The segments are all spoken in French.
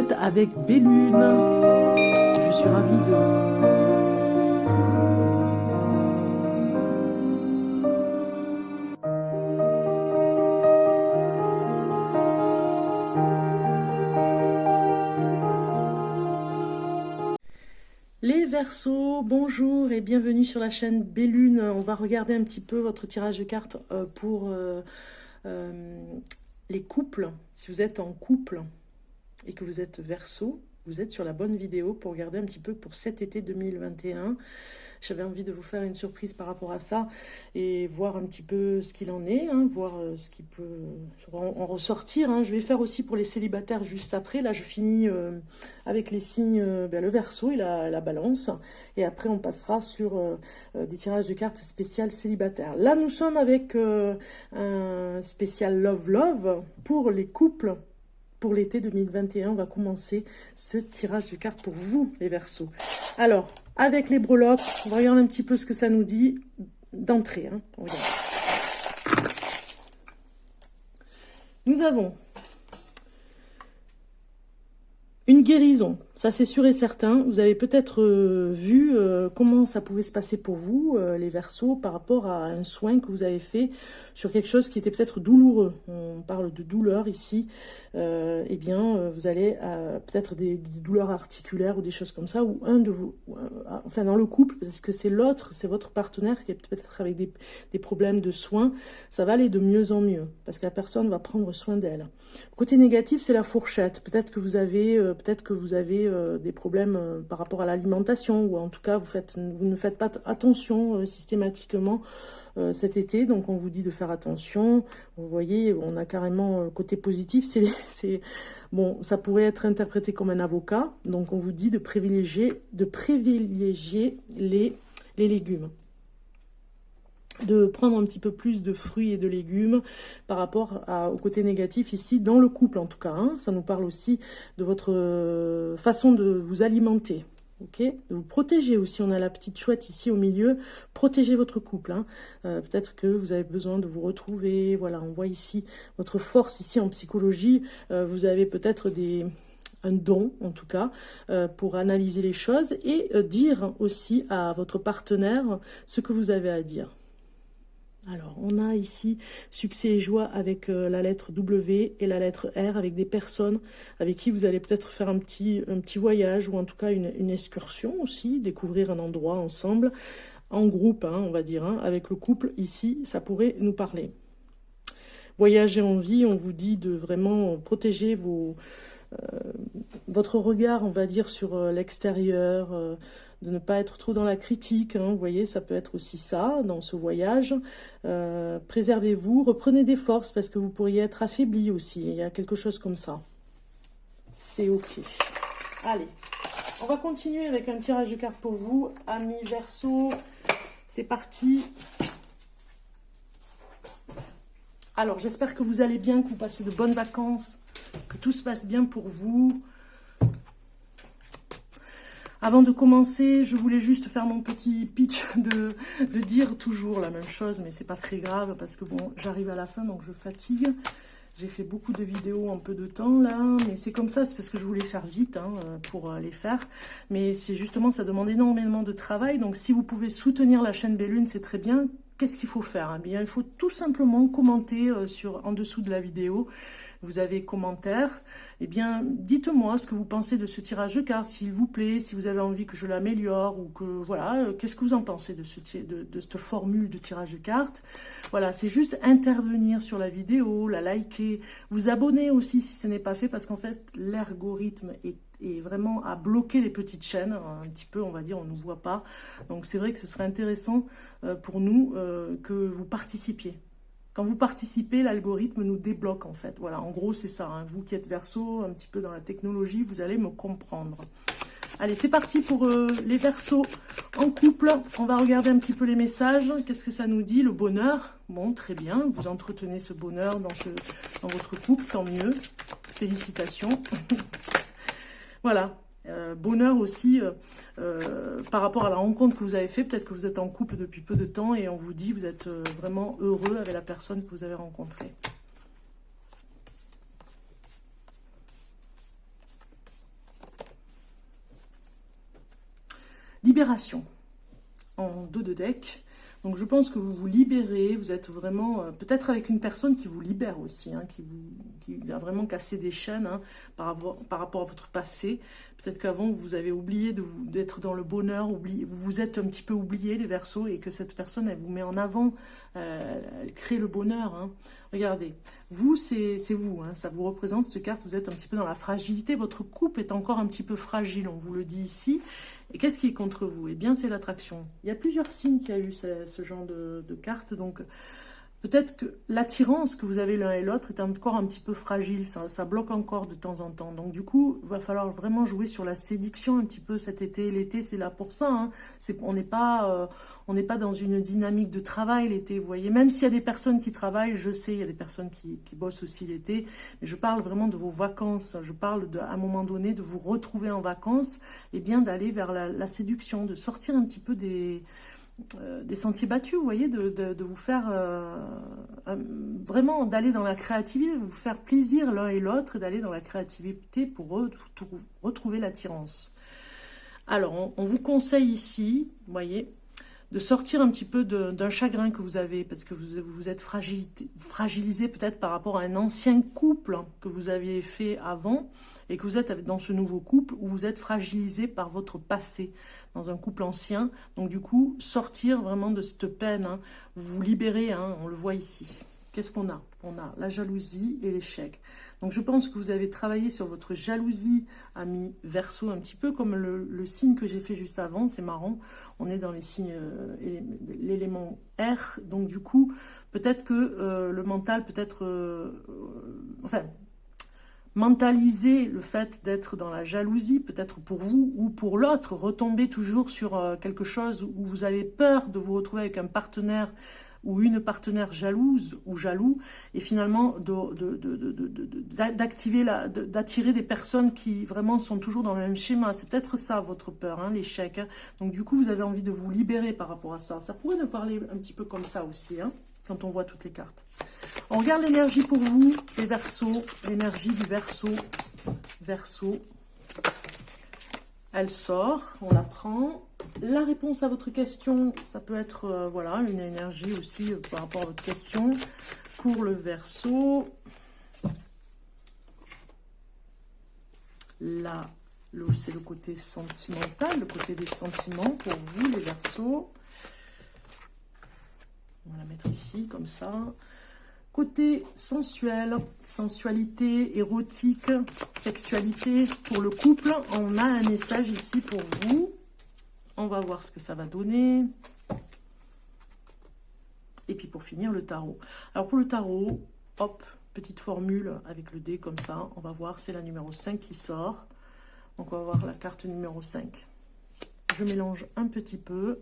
êtes avec Bellune. Je suis ravie de vous. Les Verseaux, bonjour et bienvenue sur la chaîne Bellune. On va regarder un petit peu votre tirage de cartes pour les couples. Si vous êtes en couple et que vous êtes Verseau, vous êtes sur la bonne vidéo pour regarder un petit peu pour cet été 2021. J'avais envie de vous faire une surprise par rapport à ça et voir un petit peu ce qu'il en est, voir ce qui peut en ressortir. Je vais faire aussi pour les célibataires juste après. Là, je finis avec les signes, le Verseau et la Balance. Et après, on passera sur des tirages de cartes spéciales célibataires. Là, nous sommes avec un spécial Love Love pour les couples. Pour l'été 2021, on va commencer ce tirage de cartes pour vous, les Verseaux. Alors, avec les breloques, on va regarder un petit peu ce que ça nous dit d'entrée. Nous avons une guérison, ça c'est sûr et certain. Vous avez peut-être vu comment ça pouvait se passer pour vous, les Verseaux, par rapport à un soin que vous avez fait sur quelque chose qui était peut-être douloureux. On parle de douleur ici. Eh bien, vous allez peut-être des douleurs articulaires ou des choses comme ça, ou un de vous, enfin dans le couple, parce que c'est l'autre, c'est votre partenaire qui est peut-être avec des problèmes de soins, ça va aller de mieux en mieux, parce que la personne va prendre soin d'elle. Côté négatif, c'est la fourchette. Peut-être que vous avez des problèmes par rapport à l'alimentation, ou en tout cas vous ne faites pas attention systématiquement cet été, donc on vous dit de faire attention. Vous voyez, on a carrément côté positif, bon, ça pourrait être interprété comme un avocat, donc on vous dit de privilégier les légumes, de prendre un petit peu plus de fruits et de légumes par rapport au côté négatif ici, dans le couple en tout cas. Ça nous parle aussi de votre façon de vous alimenter. Ok, de vous protéger aussi, on a la petite chouette ici au milieu, protégez votre couple. Peut-être que vous avez besoin de vous retrouver, voilà, on voit ici votre force ici en psychologie, vous avez peut-être un don en tout cas pour analyser les choses et dire aussi à votre partenaire ce que vous avez à dire. Alors, on a ici succès et joie avec la lettre W et la lettre R, avec des personnes avec qui vous allez peut-être faire un petit voyage, ou en tout cas une excursion aussi, découvrir un endroit ensemble, en groupe, on va dire, avec le couple ici, ça pourrait nous parler. Voyager en vie, on vous dit de vraiment protéger votre regard, on va dire, sur l'extérieur, de ne pas être trop dans la critique, vous voyez, ça peut être aussi ça, dans ce voyage. Préservez-vous, reprenez des forces, parce que vous pourriez être affaibli aussi, il y a quelque chose comme ça. C'est ok. Allez, on va continuer avec un tirage de cartes pour vous, amis Verseaux. C'est parti. Alors, j'espère que vous allez bien, que vous passez de bonnes vacances, que tout se passe bien pour vous. Avant de commencer, je voulais juste faire mon petit pitch de dire toujours la même chose, mais c'est pas très grave parce que bon, j'arrive à la fin, donc je fatigue. J'ai fait beaucoup de vidéos en peu de temps là, mais c'est comme ça, c'est parce que je voulais faire vite pour les faire. Mais c'est justement, ça demande énormément de travail, donc si vous pouvez soutenir la chaîne Bellune, c'est très bien. Qu'est-ce qu'il faut faire? Eh bien, il faut tout simplement commenter en dessous de la vidéo. Vous avez commentaire. Eh bien, dites-moi ce que vous pensez de ce tirage de cartes, s'il vous plaît, si vous avez envie que je l'améliore, ou que, voilà, qu'est-ce que vous en pensez de cette formule de tirage de cartes. Voilà, c'est juste intervenir sur la vidéo, la liker, vous abonner aussi si ce n'est pas fait, parce qu'en fait, l'algorithme est vraiment à bloquer les petites chaînes, un petit peu, on va dire, on ne nous voit pas. Donc, c'est vrai que ce serait intéressant pour nous que vous participiez. Quand vous participez, l'algorithme nous débloque en fait. Voilà, en gros, c'est ça. Vous qui êtes Verseau, un petit peu dans la technologie, vous allez me comprendre. Allez, c'est parti pour les Verseaux en couple. On va regarder un petit peu les messages. Qu'est-ce que ça nous dit? Le bonheur. Bon, très bien. Vous entretenez ce bonheur dans votre couple, tant mieux. Félicitations. Voilà. Bonheur aussi par rapport à la rencontre que vous avez fait. Peut-être que vous êtes en couple depuis peu de temps et on vous dit vous êtes vraiment heureux avec la personne que vous avez rencontrée. libération en 2 de deck. Donc je pense que vous vous libérez, vous êtes vraiment, peut-être avec une personne qui vous libère aussi, hein, qui a vraiment cassé des chaînes, hein, par rapport à votre passé. Peut-être qu'avant vous avez oublié d'être dans le bonheur, vous vous êtes un petit peu oublié les Verseaux, et que cette personne elle vous met en avant, elle crée le bonheur. Hein. Regardez, vous c'est vous, hein, ça vous représente cette carte, vous êtes un petit peu dans la fragilité, votre couple est encore un petit peu fragile, on vous le dit ici. Et qu'est-ce qui est contre vous? Eh bien, c'est l'attraction. Il y a plusieurs signes qui a eu ce genre de cartes. Donc, peut-être que l'attirance que vous avez l'un et l'autre est encore un petit peu fragile. Ça bloque encore de temps en temps. Donc, du coup, il va falloir vraiment jouer sur la séduction un petit peu cet été. L'été, c'est là pour ça. Hein. On n'est pas dans une dynamique de travail l'été. Vous voyez, même s'il y a des personnes qui travaillent, je sais, il y a des personnes qui bossent aussi l'été. Mais je parle vraiment de vos vacances. Je parle à un moment donné de vous retrouver en vacances et bien d'aller vers la séduction, de sortir un petit peu des sentiers battus, vous voyez, de vous faire vraiment d'aller dans la créativité, de vous faire plaisir l'un et l'autre, d'aller dans la créativité pour retrouver l'attirance. Alors, on vous conseille ici, vous voyez, de sortir un petit peu d'un chagrin que vous avez, parce que vous êtes fragilisé peut-être par rapport à un ancien couple que vous aviez fait avant, et que vous êtes dans ce nouveau couple où vous êtes fragilisé par votre passé, dans un couple ancien. Donc du coup, sortir vraiment de cette peine, hein, vous vous libérez, hein, on le voit ici. Qu'est-ce qu'on a? On a la jalousie et l'échec. Donc je pense que vous avez travaillé sur votre jalousie, ami Verseau, un petit peu comme le signe que j'ai fait juste avant. C'est marrant, on est dans les signes, l'élément R. Donc du coup, peut-être que le mental, enfin, mentaliser le fait d'être dans la jalousie, peut-être pour vous ou pour l'autre, retomber toujours sur quelque chose où vous avez peur de vous retrouver avec un partenaire ou une partenaire jalouse ou jaloux, et finalement d'attirer des personnes qui vraiment sont toujours dans le même schéma. C'est peut-être ça votre peur, hein, l'échec. Hein. Donc du coup, vous avez envie de vous libérer par rapport à ça. Ça pourrait nous parler un petit peu comme ça aussi, hein, quand on voit toutes les cartes. On regarde l'énergie pour vous, les Verseaux, l'énergie du Verseau. Verseau, elle sort, on la prend. La réponse à votre question, ça peut être voilà, une énergie aussi par rapport à votre question. Pour le Verseau, là, c'est le côté sentimental, le côté des sentiments pour vous, les Verseaux. On va la mettre ici, comme ça. Côté sensuel, sensualité, érotique, sexualité, pour le couple, on a un message ici pour vous. On va voir ce que ça va donner. Et puis pour finir, le tarot. Alors pour le tarot, hop, petite formule avec le dé comme ça. On va voir, c'est la numéro 5 qui sort. Donc on va voir la carte numéro 5. Je mélange un petit peu.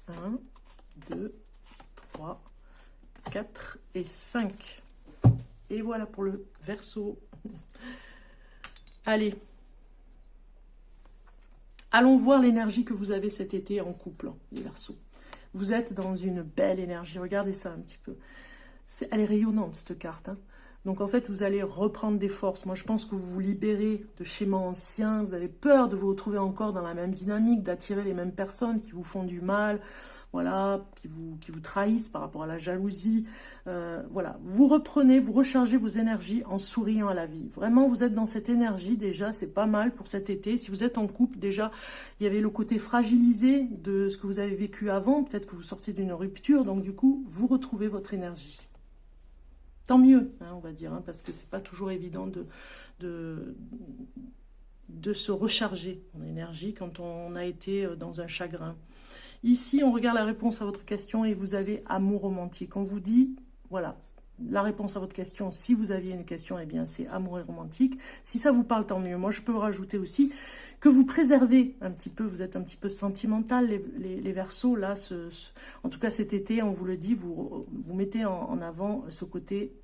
Un, 2, 3, 4 et 5. Et voilà pour le Verseau. Allez. Allons voir l'énergie que vous avez cet été en couple, les Verseaux. Vous êtes dans une belle énergie. Regardez ça un petit peu. Elle est rayonnante, cette carte. Hein. Donc, en fait, vous allez reprendre des forces. Moi, je pense que vous vous libérez de schémas anciens. Vous avez peur de vous retrouver encore dans la même dynamique, d'attirer les mêmes personnes qui vous font du mal, voilà, qui vous trahissent par rapport à la jalousie. Voilà, vous reprenez, vous rechargez vos énergies en souriant à la vie. Vraiment, vous êtes dans cette énergie déjà, c'est pas mal pour cet été. Si vous êtes en couple, déjà, il y avait le côté fragilisé de ce que vous avez vécu avant. Peut-être que vous sortez d'une rupture, donc du coup, vous retrouvez votre énergie. Tant mieux, hein, on va dire, hein, parce que c'est pas toujours évident de se recharger en énergie quand on a été dans un chagrin. Ici, on regarde la réponse à votre question et vous avez amour romantique. On vous dit, voilà, la réponse à votre question, si vous aviez une question, eh bien, c'est amour et romantique. Si ça vous parle, tant mieux. Moi, je peux vous rajouter aussi que vous préservez un petit peu, vous êtes un petit peu sentimental, les Verseaux, là, en tout cas cet été, on vous le dit, vous mettez en avant ce côté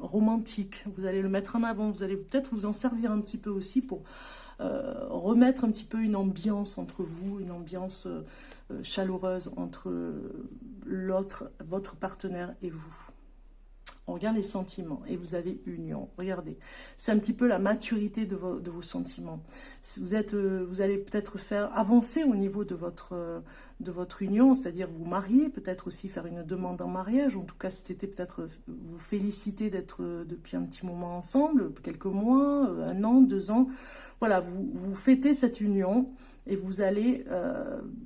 romantique. Vous allez le mettre en avant. Vous allez peut-être vous en servir un petit peu aussi pour remettre un petit peu une ambiance entre vous, une ambiance chaleureuse entre l'autre, votre partenaire et vous. On regarde les sentiments et vous avez union. Regardez, c'est un petit peu la maturité de vos sentiments. Vous allez peut-être faire avancer au niveau de votre union, c'est-à-dire vous marier, peut-être aussi faire une demande en mariage. En tout cas, c'était peut-être vous féliciter d'être depuis un petit moment ensemble, quelques mois, 1 an, 2 ans. Voilà, vous fêtez cette union et vous allez,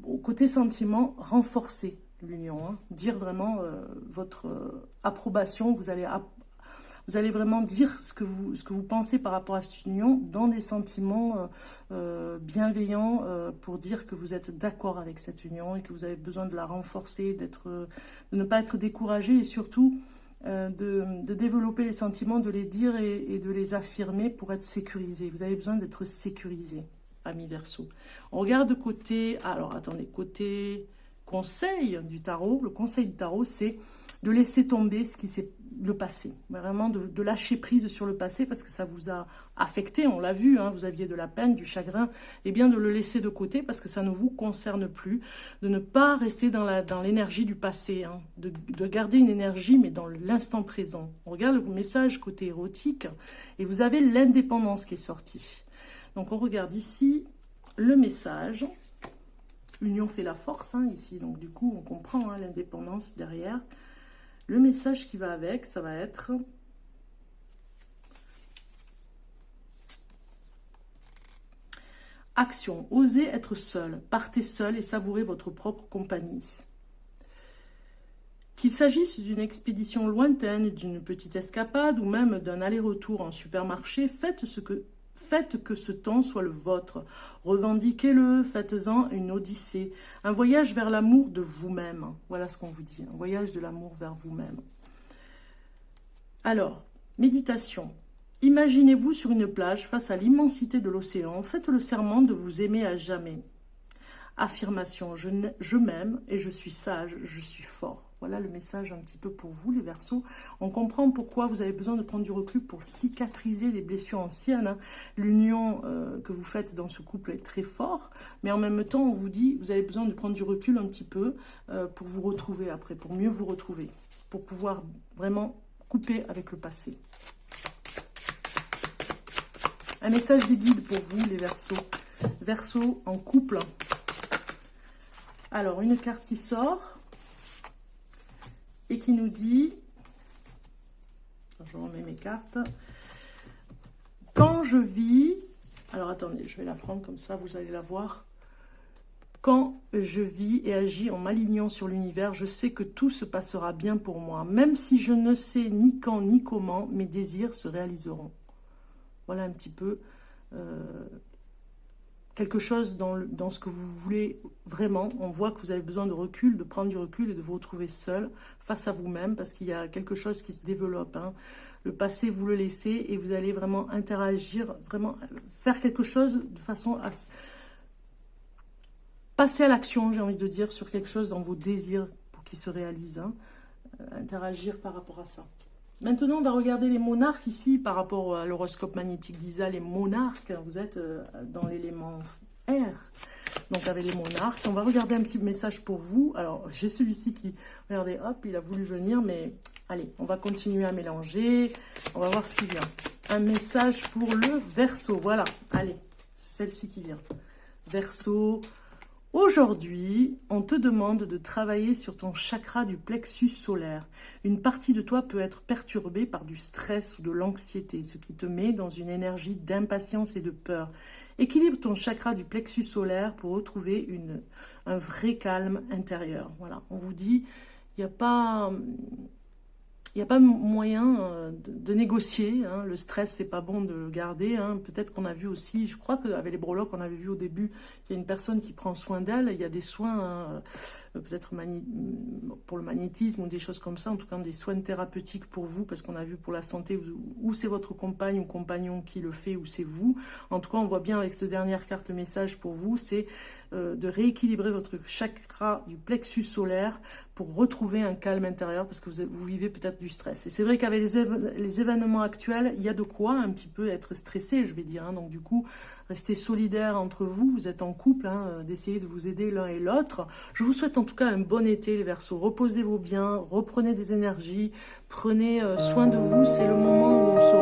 au côté sentiments, renforcer l'union, hein. Dire vraiment votre approbation, vous allez vraiment dire ce que vous pensez par rapport à cette union dans des sentiments bienveillants pour dire que vous êtes d'accord avec cette union et que vous avez besoin de la renforcer, de ne pas être découragé et surtout de développer les sentiments, de les dire et de les affirmer pour être sécurisé. Vous avez besoin d'être sécurisé, amis Verseau. On regarde côté, alors attendez, côté conseil du tarot. Le conseil du tarot, c'est de laisser tomber ce qui s'est le passé, vraiment de lâcher prise sur le passé parce que ça vous a affecté, on l'a vu, hein, vous aviez de la peine, du chagrin, et bien de le laisser de côté parce que ça ne vous concerne plus, de ne pas rester dans l'énergie du passé, hein, de garder une énergie mais dans l'instant présent. On regarde le message côté érotique et vous avez l'indépendance qui est sortie. Donc on regarde ici le message. Union fait la force, hein, ici, donc du coup on comprend hein, l'indépendance derrière. Le message qui va avec, ça va être action, osez être seul, partez seul et savourez votre propre compagnie. Qu'il s'agisse d'une expédition lointaine, d'une petite escapade ou même d'un aller-retour en supermarché, faites que ce temps soit le vôtre. Revendiquez-le, faites-en une odyssée. Un voyage vers l'amour de vous-même. Voilà ce qu'on vous dit. Un voyage de l'amour vers vous-même. Alors, méditation. Imaginez-vous sur une plage face à l'immensité de l'océan. Faites le serment de vous aimer à jamais. Affirmation. Je m'aime et je suis sage, je suis fort. Voilà le message un petit peu pour vous, les Verseaux. On comprend pourquoi vous avez besoin de prendre du recul pour cicatriser des blessures anciennes. Hein. L'union que vous faites dans ce couple est très fort, mais en même temps, on vous dit, vous avez besoin de prendre du recul un petit peu pour vous retrouver après, pour mieux vous retrouver, pour pouvoir vraiment couper avec le passé. Un message des guides pour vous, les Verseaux. Verseaux en couple. Alors, une carte qui sort et qui nous dit, je remets mes cartes, quand je vis, alors attendez, je vais la prendre comme ça, vous allez la voir, quand je vis et agis en m'alignant sur l'univers, je sais que tout se passera bien pour moi, même si je ne sais ni quand ni comment, mes désirs se réaliseront. Voilà un petit peu quelque chose dans ce que vous voulez vraiment. On voit que vous avez besoin de recul, de prendre du recul et de vous retrouver seul face à vous-même parce qu'il y a quelque chose qui se développe. Hein. Le passé, vous le laissez et vous allez vraiment interagir, vraiment faire quelque chose de façon à passer à l'action, j'ai envie de dire, sur quelque chose dans vos désirs pour qu'ils se réalisent. Hein. Interagir par rapport à ça. Maintenant, on va regarder les monarques ici par rapport à l'horoscope magnétique d'Isa. Les monarques, vous êtes dans l'élément air, donc avec les monarques. On va regarder un petit message pour vous. Alors, j'ai celui-ci qui, regardez, hop, il a voulu venir, mais allez, on va continuer à mélanger. On va voir ce qui vient. Un message pour le Verseau, voilà, allez, c'est celle-ci qui vient. Verseau. Aujourd'hui, on te demande de travailler sur ton chakra du plexus solaire. Une partie de toi peut être perturbée par du stress ou de l'anxiété, ce qui te met dans une énergie d'impatience et de peur. Équilibre ton chakra du plexus solaire pour retrouver un vrai calme intérieur. Voilà, on vous dit, il n'y a pas moyen de négocier. Hein. Le stress, c'est pas bon de le garder. Hein. Peut-être qu'on a vu aussi, je crois qu'avec les breloques, on avait vu au début qu'il y a une personne qui prend soin d'elle. Il y a des soins peut-être pour le magnétisme ou des choses comme ça, en tout cas des soins thérapeutiques pour vous, parce qu'on a vu pour la santé, ou c'est votre compagne ou compagnon qui le fait, ou c'est vous. En tout cas, on voit bien avec cette dernière carte message pour vous, c'est de rééquilibrer votre chakra du plexus solaire pour retrouver un calme intérieur, parce que vous vivez peut-être du stress. Et c'est vrai qu'avec les événements actuels, il y a de quoi un petit peu être stressé, je vais dire, hein. Donc du coup, restez solidaires entre vous, vous êtes en couple, hein, d'essayer de vous aider l'un et l'autre. Je vous souhaite en tout cas un bon été, les Verseaux. Reposez-vous bien, reprenez des énergies, prenez soin de vous. C'est le moment où on se